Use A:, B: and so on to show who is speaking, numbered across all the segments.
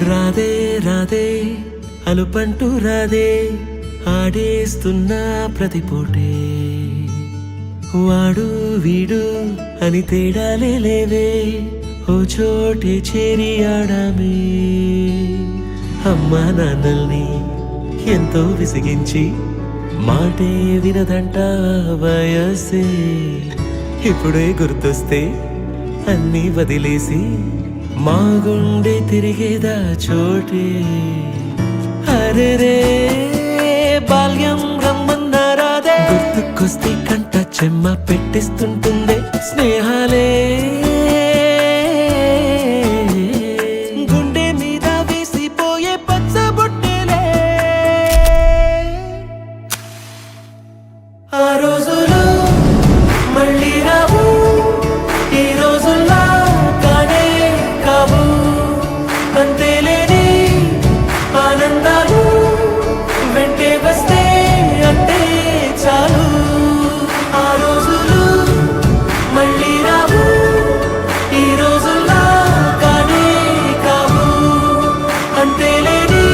A: రాధే రాధే అలుపంటూ రాధే ఆడేస్తున్నా ప్రతిపోటే వాడు వీడు అని తేడాలే లేవే ఓ చోటే చేరి ఆడామే అమ్మా నాన్నల్ని ఎంతో విసిగించి మాటే వినదంట వయసే ఇప్పుడే గుర్తొస్తే అన్నీ వదిలేసి మా గుండె తిరిగేదా చోటే అరే రే బాల్యం రమ్మన్నారాదే గుర్తుకొస్తే కంట చెమ్మ పెట్టిస్తుంటుందే స్నేహాలే గుండె మీద వేసిపోయే పచ్చబొట్టెలే ఆ రోజులు మళ్ళీ రావు ఈ రోజుల్లా కానే కావు అంతేలేని ఆనందాలు వెంటే వస్తే అంటే చాలు ఆ రోజులు మళ్ళీ రావు ఈ రోజుల్లా కానే కావు అంతేలేని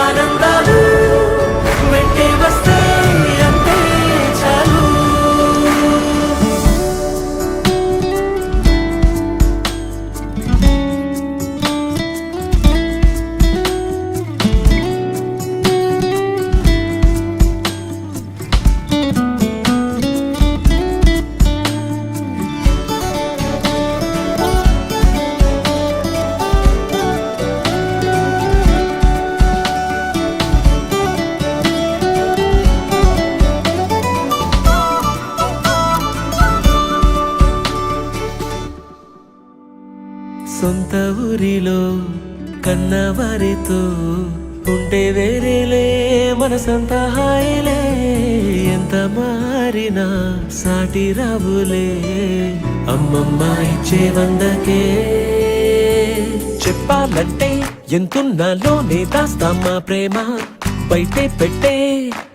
A: ఆనందాలు వెంటే వస్తే అంటే చాలు సొంత ఊరిలో కన్నవారితో ఉంటే వేరేలే మనసంత హాయిలే ఎంత మారినా సాటి రావులే అమ్మమ్మ ఇచ్చే వందకే చెప్పాలంటే ఎంతున్నాలోనే దాస్తామా ప్రేమ బయటే పెట్టే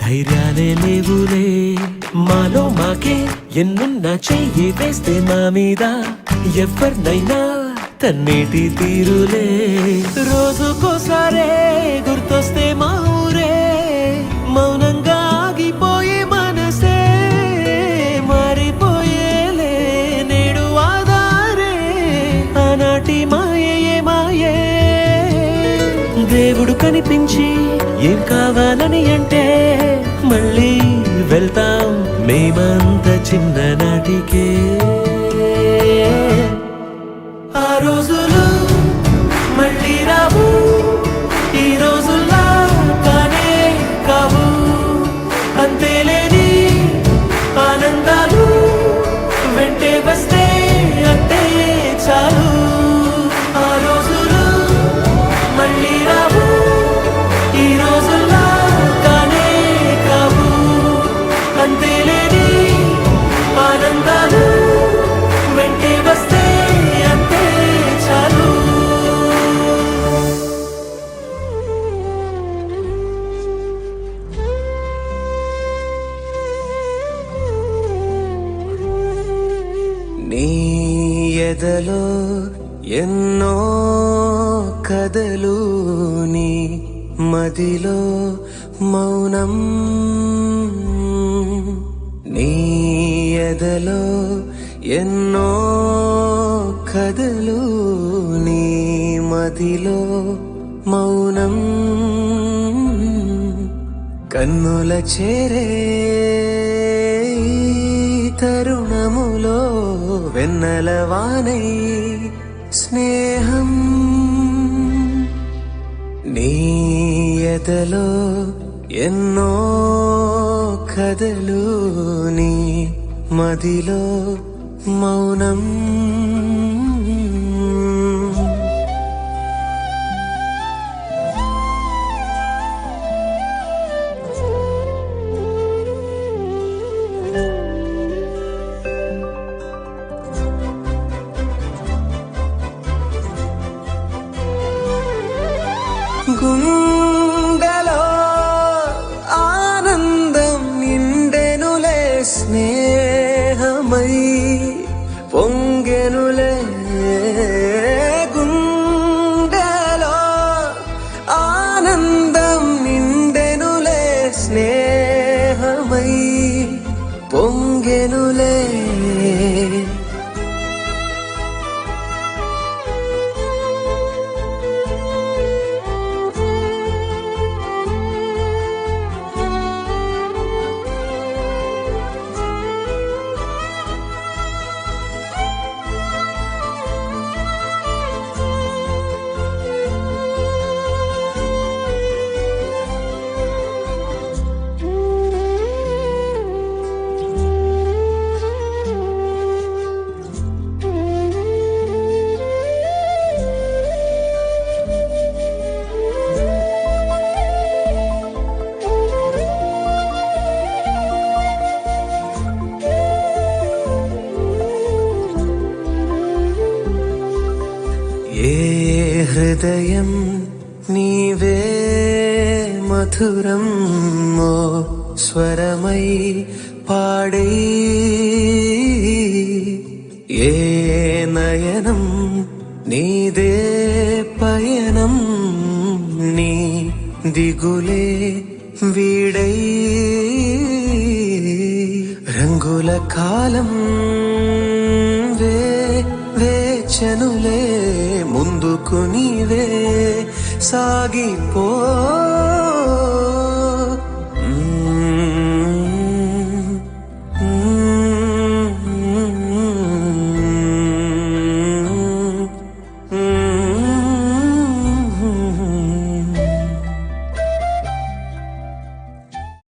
A: ధైర్యాలే లేవులే మాలో మాకే ఎన్నున్నా చెయ్యి వేస్తే మా మీద ఎవరినైనా తన్నేటి తీరులే రోజుకోసారే గుర్తొస్తే మా ఊరే మౌనంగా ఆగిపోయే మనసే మారిపోయేలే నేడు ఆధారే ఆనాటి మాయే మాయే దేవుడు కనిపించి ఏం కావాలని అంటే మళ్ళీ వెళ్తాం మేమంత చిన్ననాటికే ఆ రోజులు మళ్ళీ రావు ఈ రోజుల్లా కానే కావు అంతేలేని ఆనందాలు వెంటే వస్తే అంటే చాలు ఆ రోజులు మళ్ళీ రావు ఈ రోజుల్లా కానే కావు అంతేలేని ఆనందాలు వెంటే వస్తే
B: నీ ఎదలో ఎన్నో కథలు నీ మదిలో మౌనం నీ ఎదలో ఎన్నో కథలు నీ మదిలో మౌనం కన్నుల చేరే తరుణములో వెన్నెల వానై స్నేహం నీ ఎదలో ఎన్నో కథలు నీ మదిలో మౌనం పొంగెనులే గుండెలో ఆనందం నిండెనులే స్నేహమై పొంగెనులే ఏ హృదయం నీవే మధురం ఓ స్వరమై పాడే ఏ నయనం నీదే పయనం నీ దిగులే వీడై రంగుల కాలం వేచనులే ముందుకు నీవే సాగిపో